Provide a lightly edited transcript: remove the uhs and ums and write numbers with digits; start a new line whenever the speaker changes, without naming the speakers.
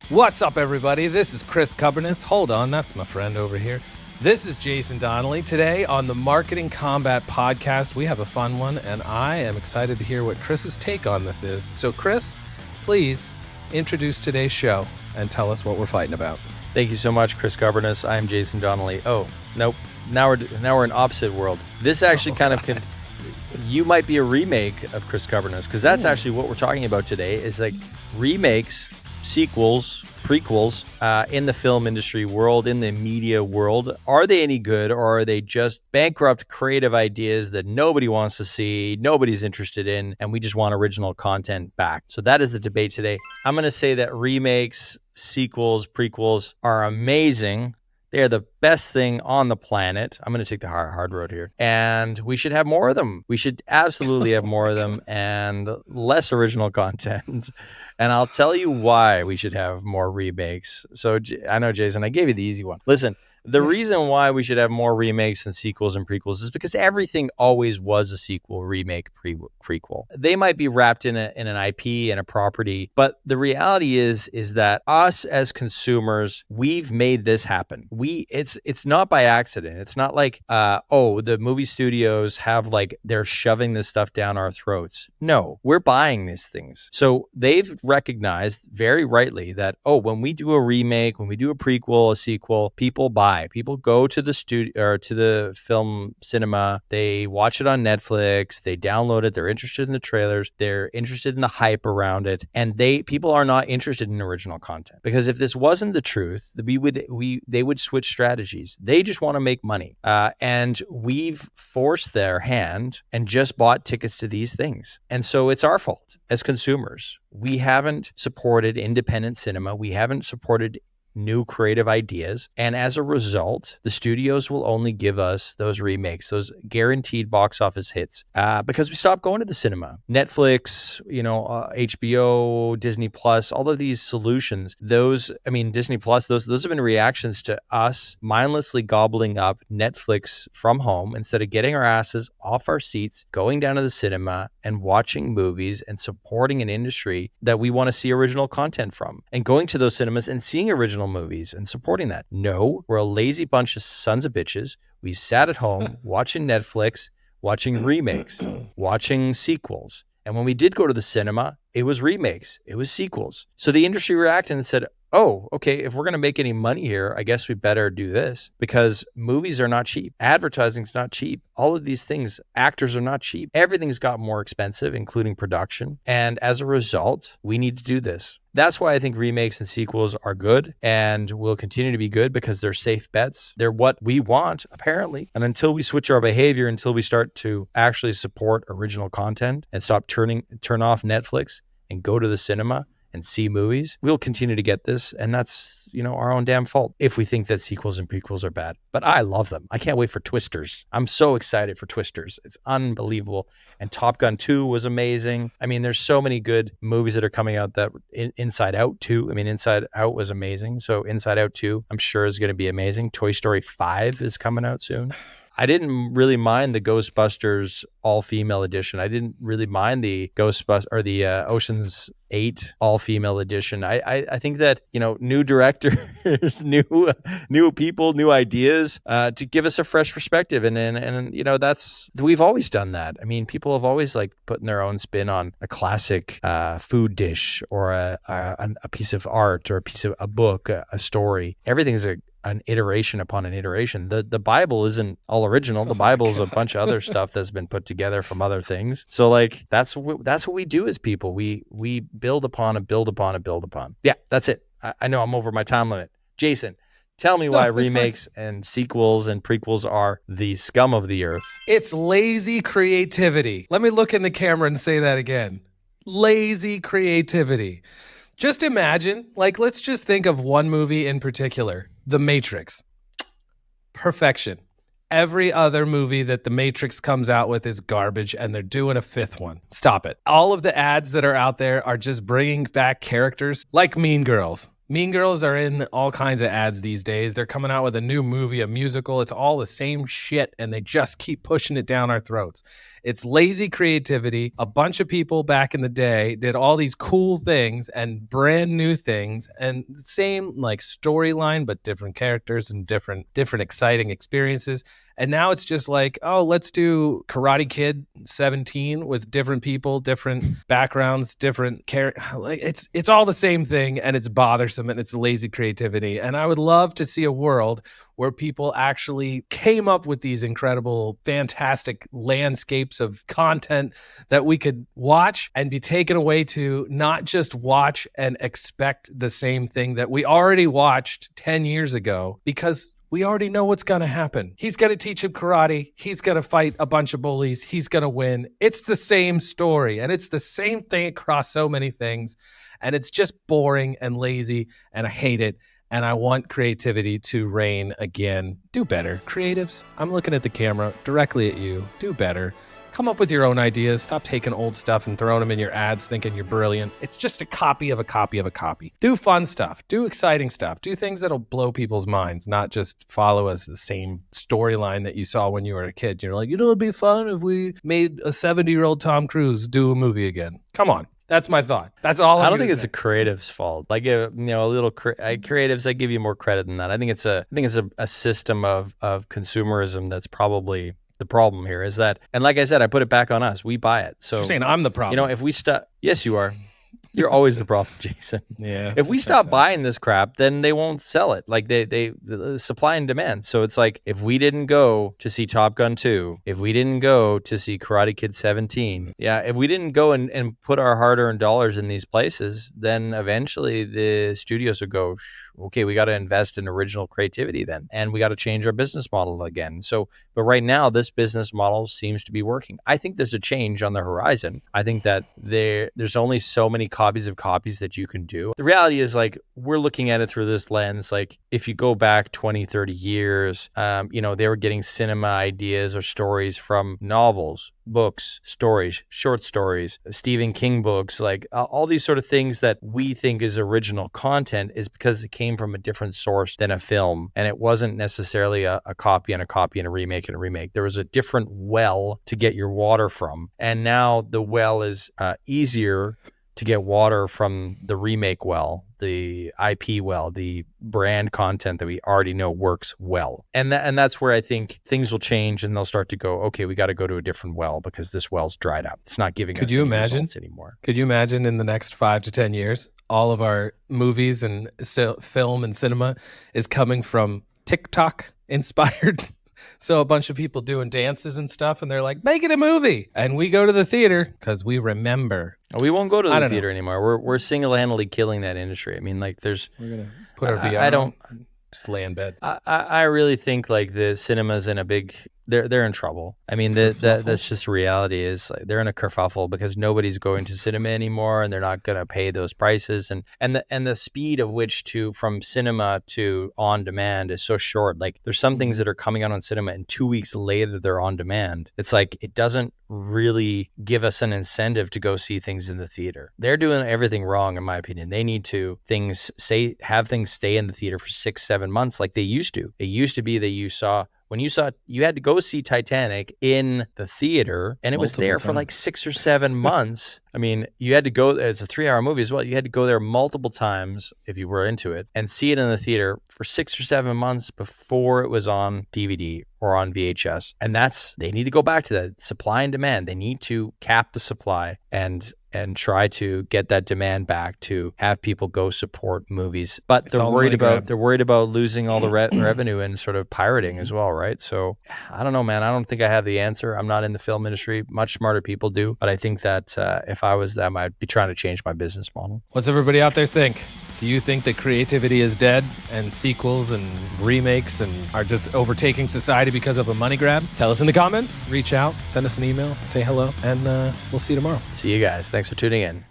What's up, everybody? This is Chris Kubberness. Hold on, that's my friend over here. This is Jason Donnelly. Today on the Marketing Combat Podcast, we have a fun one, and I am excited to hear what Chris's take on this is. So, Chris, please introduce today's show and tell us what we're fighting about.
Thank you so much, Chris Governess. I'm Jason Donnelly. Oh, nope. Now we're in opposite world. This actually you might be a remake of Chris Governess, because that's actually what we're talking about today, is like remakes, sequels, prequels in the film industry world, in the media world. Are they any good, or are they just bankrupt creative ideas that nobody wants to see, nobody's interested in, and we just want original content back? So that is the debate today. I'm going to say that remakes, sequels, prequels are amazing. They're the best thing on the planet. I'm going to take the hard road here. And we should have more of them. We should absolutely have more of them and less original content. And I'll tell you why we should have more remakes. So I know, Jason, I gave you the easy one. Listen, the reason why we should have more remakes and sequels and prequels is because everything always was a sequel, remake, prequel. They might be wrapped in an IP and a property, but the reality is that us as consumers, we've made this happen. It's not by accident. It's not like the movie studios have they're shoving this stuff down our throats. No, we're buying these things. So they've recognized very rightly that when we do a remake, when we do a prequel, a sequel, people buy. People go to the studio or to the film cinema. They watch it on Netflix. They download it. They're interested in the trailers. They're interested in the hype around it. And people are not interested in original content, because if this wasn't the truth, they would switch strategies. They just want to make money. And we've forced their hand and just bought tickets to these things. And so it's our fault as consumers. We haven't supported independent cinema. We haven't supported new creative ideas. And as a result, the studios will only give us those remakes, those guaranteed box office hits, because we stopped going to the cinema. Netflix, HBO, Disney Plus, all of these solutions, Disney Plus, those have been reactions to us mindlessly gobbling up Netflix from home instead of getting our asses off our seats, going down to the cinema and watching movies and supporting an industry that we want to see original content from, and going to those cinemas and seeing original movies and supporting that. No, we're a lazy bunch of sons of bitches. We sat at home watching Netflix, watching remakes, watching sequels. And when we did go to the cinema, it was remakes, it was sequels. So the industry reacted and said, oh, okay, if we're going to make any money here, I guess we better do this, because movies are not cheap. Advertising's not cheap. All of these things, actors are not cheap. Everything's got more expensive, including production. And as a result, we need to do this. That's why I think remakes and sequels are good and will continue to be good, because they're safe bets. They're what we want, apparently. And until we switch our behavior, until we start to actually support original content and turn off Netflix and go to the cinema and see movies, we'll continue to get this. And that's, our own damn fault if we think that sequels and prequels are bad. But I love them. I can't wait for Twisters. I'm so excited for Twisters. It's unbelievable. And Top Gun 2 was amazing. There's so many good movies that are coming out. That Inside Out 2. Inside Out was amazing. So Inside Out 2, I'm sure is going to be amazing. Toy Story 5 is coming out soon. I didn't really mind the Ghostbusters all-female edition. I didn't really mind the Ocean's 8 all-female edition. I think that, new directors, new people, new ideas, to give us a fresh perspective. And we've always done that. People have always putting their own spin on a classic food dish, or a piece of art, or a book, a story. Everything's an iteration upon an iteration. The Bible isn't all original. The Bible is a bunch of other stuff that's been put together from other things. So that's what we do as people. We build upon and build upon and build upon. Yeah, that's it. I know I'm over my time limit. Jason, tell me why remakes and sequels and prequels are the scum of the earth.
It's lazy creativity. Let me look in the camera and say that again. Lazy creativity. Just imagine, let's just think of one movie in particular, The Matrix. Perfection. Every other movie that The Matrix comes out with is garbage, and they're doing a fifth one. Stop it. All of the ads that are out there are just bringing back characters like Mean Girls. Mean Girls are in all kinds of ads these days. They're coming out with a new movie, a musical. It's all the same shit, and they just keep pushing it down our throats. It's lazy creativity. A bunch of people back in the day did all these cool things and brand new things and same like storyline, but different characters and different exciting experiences. And now it's just like, oh, let's do Karate Kid 17 with different people, different backgrounds, different characters. Like it's all the same thing, and it's bothersome and it's lazy creativity. And I would love to see a world where people actually came up with these incredible, fantastic landscapes of content that we could watch and be taken away to not just watch and expect the same thing that we already watched 10 years ago, because we already know what's going to happen. He's going to teach him karate. He's going to fight a bunch of bullies. He's going to win. It's the same story, and it's the same thing across so many things, and it's just boring and lazy, and I hate it, and I want creativity to reign again. Do better, creatives. I'm looking at the camera directly at you. Do better. Come up with your own ideas. Stop taking old stuff and throwing them in your ads thinking you're brilliant. It's just a copy of a copy of a copy. Do fun stuff. Do exciting stuff. Do things that'll blow people's minds, not just follow us the same storyline that you saw when you were a kid. You're like, it'd be fun if we made a 70-year-old Tom Cruise do a movie again. Come on. That's my thought. That's all.
I don't think it's a creative's fault. Like, a little creatives, I give you more credit than that. I think it's a system of consumerism that's probably the problem here. Is that, and like I said, I put it back on us. We buy it. So
you're saying I'm the problem.
If we stop, yes, you are. You're always the problem, Jason.
Yeah.
If we stop buying this crap, then they won't sell it. Like the supply and demand. So it's like, if we didn't go to see Top Gun 2, if we didn't go to see Karate Kid 17, if we didn't go and put our hard-earned dollars in these places, then eventually the studios would go, okay, we got to invest in original creativity then, and we got to change our business model again. So, but right now, this business model seems to be working. I think there's a change on the horizon. I think that there's only so many copies of copies that you can do. The reality is, like, we're looking at it through this lens. Like, if you go back 20, 30 years, they were getting cinema ideas or stories from novels, books, stories, short stories, Stephen King books, like all these sort of things that we think is original content is because it came from a different source than a film. And it wasn't necessarily a copy and a copy and a remake and a remake. There was a different well to get your water from. And now the well is easier to get water from the remake well, the IP well, the brand content that we already know works well. And that's where I think things will change, and they'll start to go, okay, we got to go to a different well because this well's dried up. It's not giving us any results anymore.
Could you imagine in the next 5 to 10 years, all of our movies and film and cinema is coming from TikTok inspired? So a bunch of people doing dances and stuff, and they're like, make it a movie. And we go to the theater because we remember.
We won't go to the theater anymore. We're single-handedly killing that industry. I mean, like, we're going to
put our VR on, just lay in bed.
I really think, like, the cinema's in a big... They're in trouble. I mean, that's just reality. Is like they're in a kerfuffle because nobody's going to cinema anymore, and they're not going to pay those prices. And the speed of which from cinema to on demand is so short. Like, there's some things that are coming out on cinema, and 2 weeks later they're on demand. It's like it doesn't really give us an incentive to go see things in the theater. They're doing everything wrong, in my opinion. They need to have things stay in the theater for 6-7 months like they used to. It used to be that you had to go see Titanic in the theater, and it was there for like 6 or 7 months. I mean, you had to go, it's a 3-hour movie as well. You had to go there multiple times if you were into it and see it in the theater for 6 or 7 months before it was on DVD or on VHS. And they need to go back to that supply and demand. They need to cap the supply and try to get that demand back to have people go support movies. But they're worried about losing all the revenue and sort of pirating as well, right? So I don't know, man. I don't think I have the answer. I'm not in the film industry. Much smarter people do. But I think that if I was them, I'd be trying to change my business model.
What's everybody out there think? Do you think that creativity is dead and sequels and remakes are just overtaking society because of a money grab? Tell us in the comments. Reach out. Send us an email. Say hello. And we'll see you tomorrow.
See you guys. Thanks for tuning in.